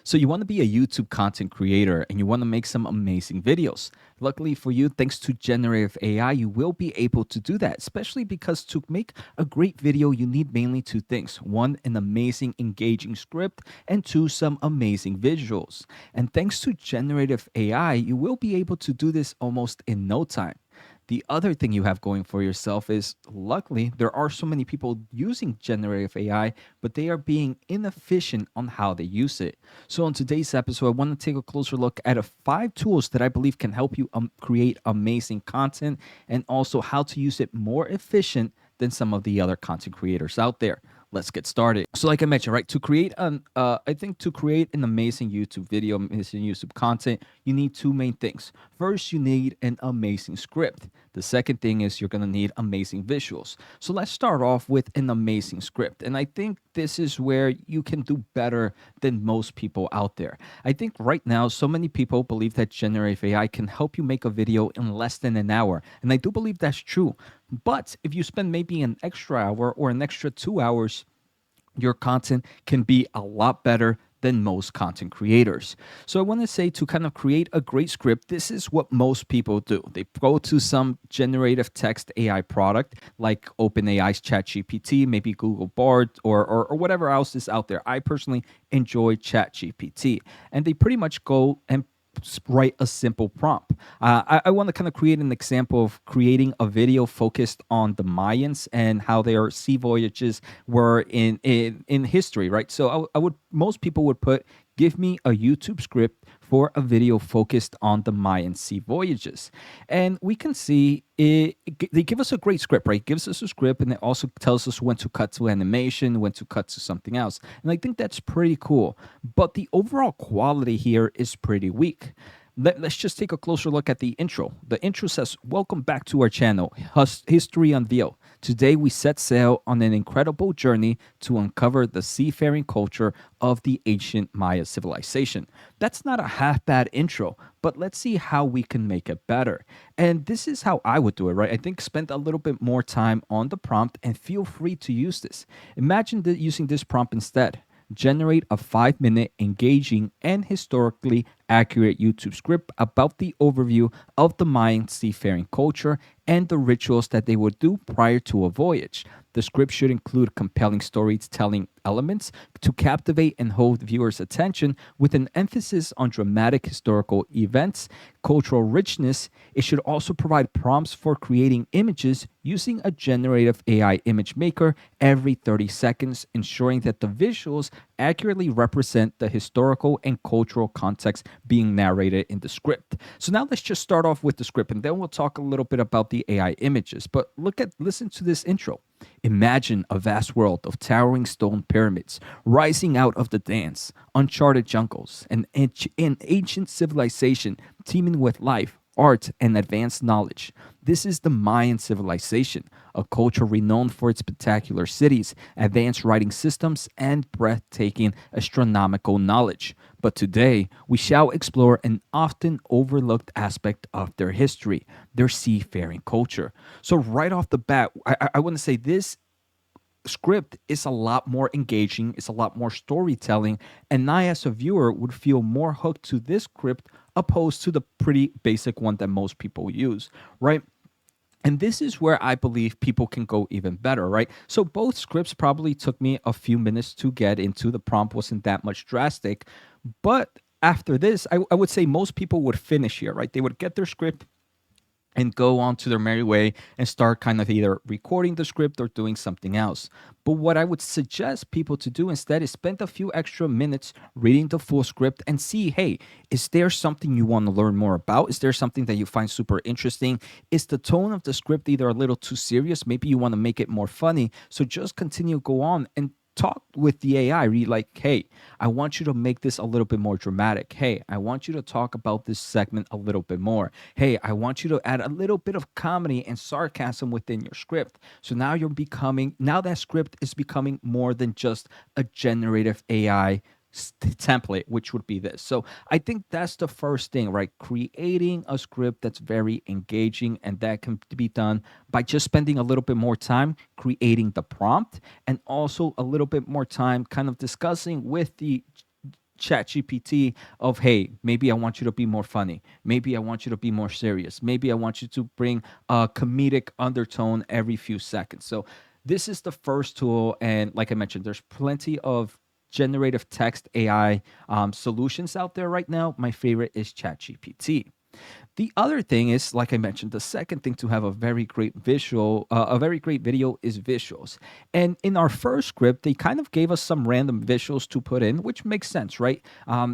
So you want to be a YouTube content creator and you want to make some amazing videos. Luckily for you, thanks to generative AI, you will be able to do that, especially because to make a great video, you need mainly two things. One, an amazing, engaging script, and two, some amazing visuals. And thanks to generative AI, you will be able to do this almost in no time. The other thing you have going for yourself is luckily there are so many people using generative AI, but they are being inefficient on how they use it. So, in today's episode, I want to take a closer look at 5 tools that I believe can help you create amazing content and also how to use it more efficient than some of the other content creators out there. Let's get started. So, like I mentioned, right, I think to create an amazing YouTube video, amazing YouTube content, you need two main things. First, you need an amazing script. The second thing is you're gonna need amazing visuals. So let's start off with an amazing script, and I think this is where you can do better than most people out there. I think right now, so many people believe that generative AI can help you make a video in less than an hour, and I do believe that's true. But if you spend maybe an extra hour or an extra 2 hours, your content can be a lot better than most content creators. So I want to say to kind of create a great script, this is what most people do. They go to some generative text AI product like OpenAI's ChatGPT, maybe Google Bard, or whatever else is out there. I personally enjoy ChatGPT. And they pretty much go and write a simple prompt. I want to kind of create an example of creating a video focused on the Mayans and how their sea voyages were in history, right? So I would most people would put, give me a YouTube script for a video focused on the Mayan sea voyages. And we can see they give us a great script, right? It gives us a script and it also tells us when to cut to animation, when to cut to something else. And I think that's pretty cool. But the overall quality here is pretty weak. Let's just take a closer look at the intro. The intro says, "Welcome back to our channel, History Unveiled. Today we set sail on an incredible journey to uncover the seafaring culture of the ancient Maya civilization." That's not a half bad intro, but let's see how we can make it better. And this is how I would do it, right? I think spend a little bit more time on the prompt and feel free to use this. Imagine using this prompt instead. Generate a 5-minute engaging and historically accurate YouTube script about the overview of the Mayan seafaring culture and the rituals that they would do prior to a voyage. The script should include compelling storytelling elements to captivate and hold viewers' attention with an emphasis on dramatic historical events, cultural richness. It should also provide prompts for creating images using a generative AI image maker every 30 seconds, ensuring that the visuals accurately represent the historical and cultural context being narrated in the script. So now let's just start off with the script and then we'll talk a little bit about the AI images. But listen to this intro. Imagine a vast world of towering stone pyramids rising out of the dance, uncharted jungles, and an ancient civilization teeming with life, art, and advanced knowledge. This is the Mayan civilization, a culture renowned for its spectacular cities, advanced writing systems, and breathtaking astronomical knowledge. But today, we shall explore an often overlooked aspect of their history, their seafaring culture. So, right off the bat, I want to say this script is a lot more engaging, it's a lot more storytelling, and I, as a viewer, would feel more hooked to this script opposed to the pretty basic one that most people use, right? And this is where I believe people can go even better, right? So both scripts probably took me a few minutes to get into. The prompt wasn't that much drastic. But after this, I would say most people would finish here, right? They would get their script and go on to their merry way and start kind of either recording the script or doing something else. But what I would suggest people to do instead is spend a few extra minutes reading the full script and see, hey, is there something you want to learn more about? Is there something that you find super interesting? Is the tone of the script either a little too serious? Maybe you want to make it more funny. So just continue, go on and talk with the AI. Read like, hey, I want you to make this a little bit more dramatic. Hey, I want you to talk about this segment a little bit more. Hey, I want you to add a little bit of comedy and sarcasm within your script. So now that script is becoming more than just a generative AI template, which would be this. So I think that's the first thing, right? Creating a script that's very engaging, and that can be done by just spending a little bit more time creating the prompt and also a little bit more time kind of discussing with the ChatGPT of, hey, maybe I want you to be more funny. Maybe I want you to be more serious. Maybe I want you to bring a comedic undertone every few seconds. So this is the first tool. And like I mentioned, there's plenty of generative text AI solutions out there right now. My favorite is ChatGPT. The other thing is, like I mentioned, the second thing to have a very great a very great video is visuals. And in our first script, they kind of gave us some random visuals to put in, which makes sense, right?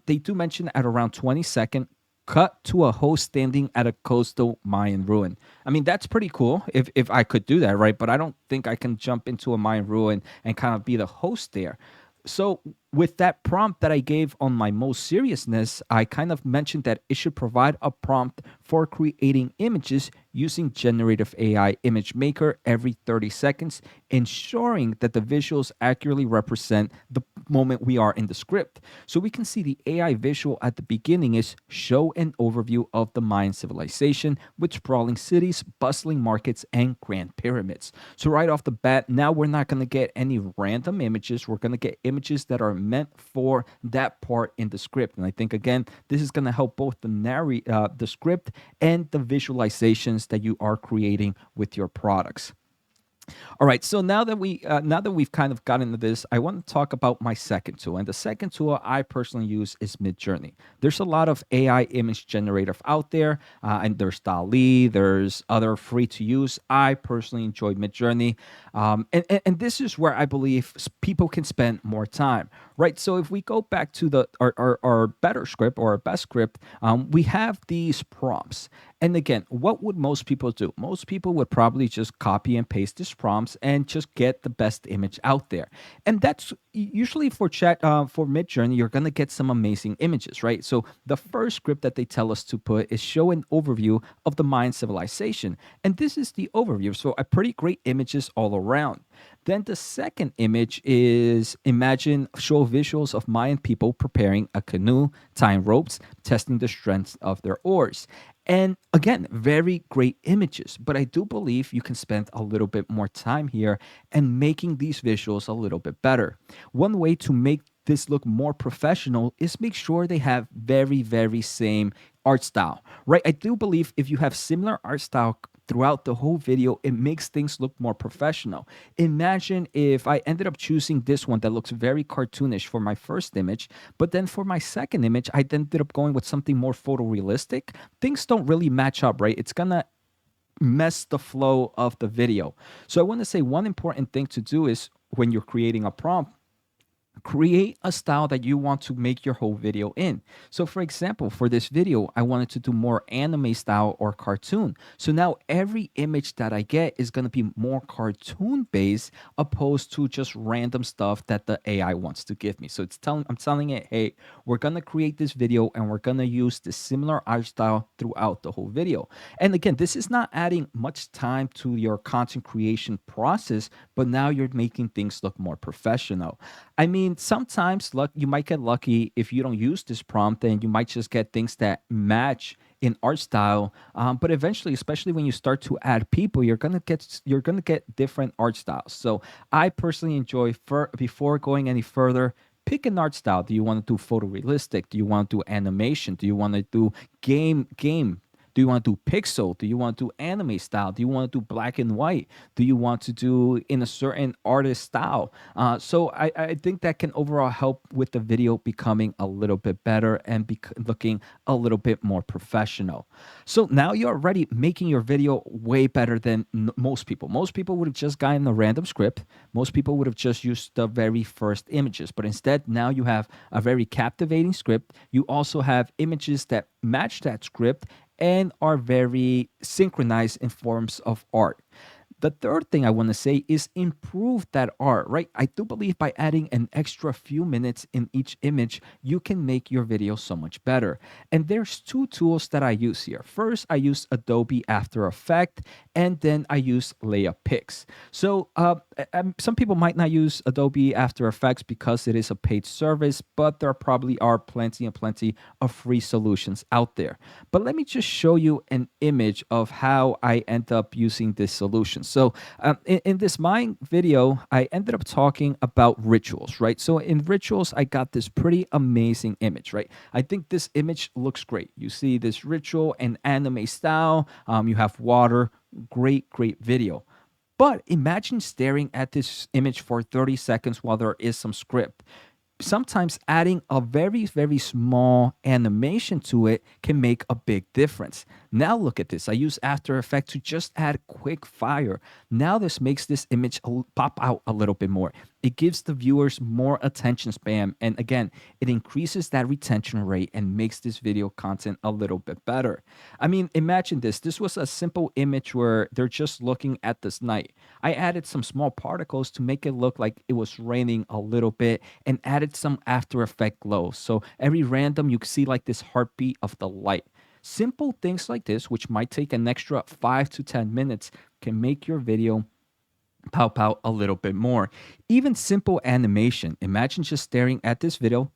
They do mention at around 20-second cut to a host standing at a coastal Mayan ruin. I mean, that's pretty cool if I could do that, right? But I don't think I can jump into a Mayan ruin and kind of be the host there. So with that prompt that I gave on my most seriousness, I kind of mentioned that it should provide a prompt for creating images using generative AI image maker every 30 seconds, ensuring that the visuals accurately represent the moment we are in the script. So we can see the AI visual at the beginning is show an overview of the Mayan civilization with sprawling cities, bustling markets, and grand pyramids. So right off the bat, now we're not going to get any random images. We're going to get images that are meant for that part in the script. And I think, again, this is going to help both the script and the visualizations that you are creating with your products. All right, so now that we've kind of gotten into this, I want to talk about my second tool, and the second tool I personally use is Midjourney. There's a lot of AI image generator out there, and there's DALL-E, there's other free to use. I personally enjoy Midjourney, and this is where I believe people can spend more time, right? So if we go back to our better script or our best script, we have these prompts. And again, what would most people do? Most people would probably just copy and paste these prompts and just get the best image out there. And that's usually for Midjourney, you're gonna get some amazing images, right? So the first script that they tell us to put is show an overview of the Mayan civilization, and this is the overview. So a pretty great images all around. Then the second image is show visuals of Mayan people preparing a canoe, tying ropes, testing the strength of their oars. And again, very great images, but I do believe you can spend a little bit more time here and making these visuals a little bit better. One way to make this look more professional is make sure they have very same art style, right? I do believe if you have similar art style throughout the whole video, it makes things look more professional. Imagine if I ended up choosing this one that looks very cartoonish for my first image, but then for my second image, I ended up going with something more photorealistic. Things don't really match up, right? It's gonna mess the flow of the video. So I want to say one important thing to do is when you're creating a prompt, create a style that you want to make your whole video in. So for example, for this video, I wanted to do more anime style or cartoon. So now every image that I get is going to be more cartoon based opposed to just random stuff that the AI wants to give me. So I'm telling it, hey, we're going to create this video and we're going to use the similar art style throughout the whole video. And again, this is not adding much time to your content creation process, but now you're making things look more professional. I mean, sometimes you might get lucky if you don't use this prompt, and you might just get things that match in art style. But eventually, especially when you start to add people, you're gonna get different art styles. So I personally enjoy before going any further. Pick an art style. Do you want to do photorealistic? Do you want to do animation? Do you want to do game? Do you want to do pixel? Do you want to do anime style? Do you want to do black and white? Do you want to do in a certain artist style? So I think that can overall help with the video becoming a little bit better and looking a little bit more professional. So now you're already making your video way better than most people. Most people would have just gotten a random script. Most people would have just used the very first images. But instead, now you have a very captivating script. You also have images that match that script and are very synchronized in forms of art. The third thing I want to say is improve that art, right? I do believe by adding an extra few minutes in each image, you can make your video so much better. And there's two tools that I use here. First, I use Adobe After Effects, and then I use Leia Pix. So some people might not use Adobe After Effects because it is a paid service, but there probably are plenty and plenty of free solutions out there. But let me just show you an image of how I end up using this solution. So in this mine video, I ended up talking about rituals, right? So in rituals, I got this pretty amazing image, right? I think this image looks great. You see this ritual and anime style. You have water. Great video. But imagine staring at this image for 30 seconds while there is some script. Sometimes adding a very small animation to it can make a big difference. Now look at this. I use After Effects to just add quick fire. Now this makes this image pop out a little bit more. It gives the viewers more attention span, and again, it increases that retention rate and makes this video content a little bit better. I mean, imagine this. This was a simple image where they're just looking at this night. I added some small particles to make it look like it was raining a little bit and added some After Effect glow. So every random, you can see like this heartbeat of the light. Simple things like this, which might take an extra 5 to 10 minutes, can make your video pop out a little bit more. Even simple animation. Imagine just staring at this video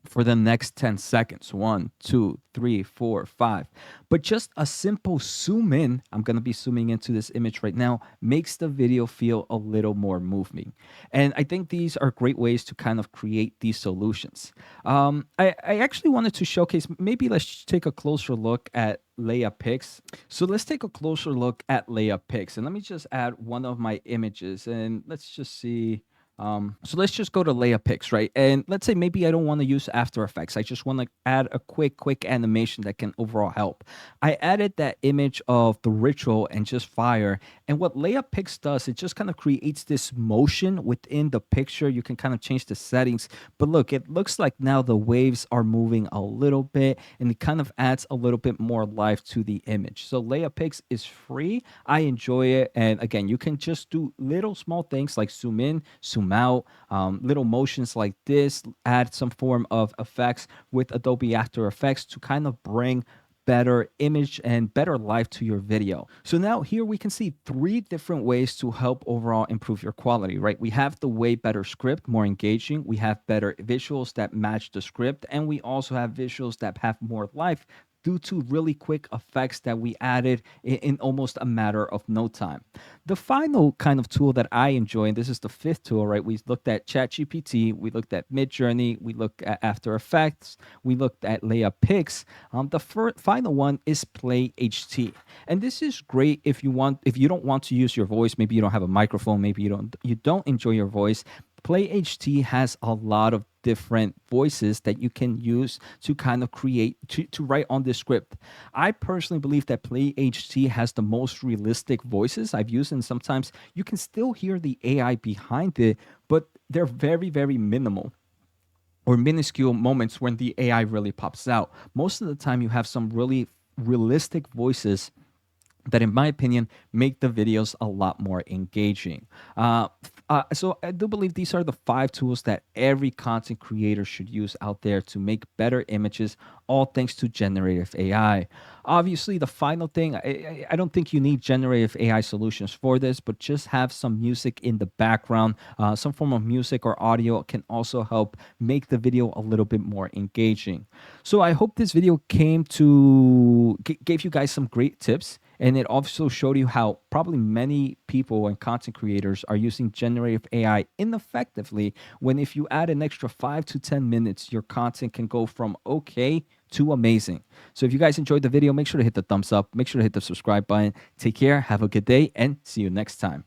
for the next 10 seconds. 1, 2, 3, 4, 5. But just a simple zoom in, I'm going to be zooming into this image right now, makes the video feel a little more moving. And I think these are great ways to kind of create these solutions. I actually wanted to showcase, maybe let's take a closer look at Leia Pix. So let's take a closer look at Leia Pix. And let me just add one of my images and let's just see. So let's just go to Leia Pix, right? And let's say maybe I don't want to use After Effects. I just want to add a quick animation that can overall help. I added that image of the ritual and just fire. And what Leia Pix does, it just kind of creates this motion within the picture. You can kind of change the settings. But look, it looks like now the waves are moving a little bit and it kind of adds a little bit more life to the image. So Leia Pix is free. I enjoy it. And again, you can just do little small things like zoom in, zoom out, little motions like this, add some form of effects with Adobe After Effects to kind of bring better image and better life to your video. So now here we can see 3 different ways to help overall improve your quality, right? We have the way better script, more engaging. We have better visuals that match the script. And we also have visuals that have more life due to really quick effects that we added in almost a matter of no time. The final kind of tool that I enjoy, and this is the 5th tool, right? We looked at ChatGPT, we looked at Midjourney, we looked at After Effects, we looked at Leia Pix. The final one is Play HT, and this is great if you don't want to use your voice. Maybe you don't have a microphone. Maybe you don't enjoy your voice. Play HT has a lot of different voices that you can use to kind of create to write on this script. I personally believe that Play HT has the most realistic voices I've used, and sometimes you can still hear the AI behind it, but they're very minimal or minuscule moments when the AI really pops out. Most of the time you have some really realistic voices that, in my opinion, make the videos a lot more engaging. So I do believe these are the 5 tools that every content creator should use out there to make better images, all thanks to generative AI. Obviously, the final thing, I don't think you need generative AI solutions for this, but just have some music in the background. Some form of music or audio can also help make the video a little bit more engaging. So I hope this video gave you guys some great tips. And it also showed you how probably many people and content creators are using generative AI ineffectively, when if you add an extra 5 to 10 minutes, your content can go from okay to amazing. So if you guys enjoyed the video, make sure to hit the thumbs up, make sure to hit the subscribe button. Take care, have a good day, and see you next time.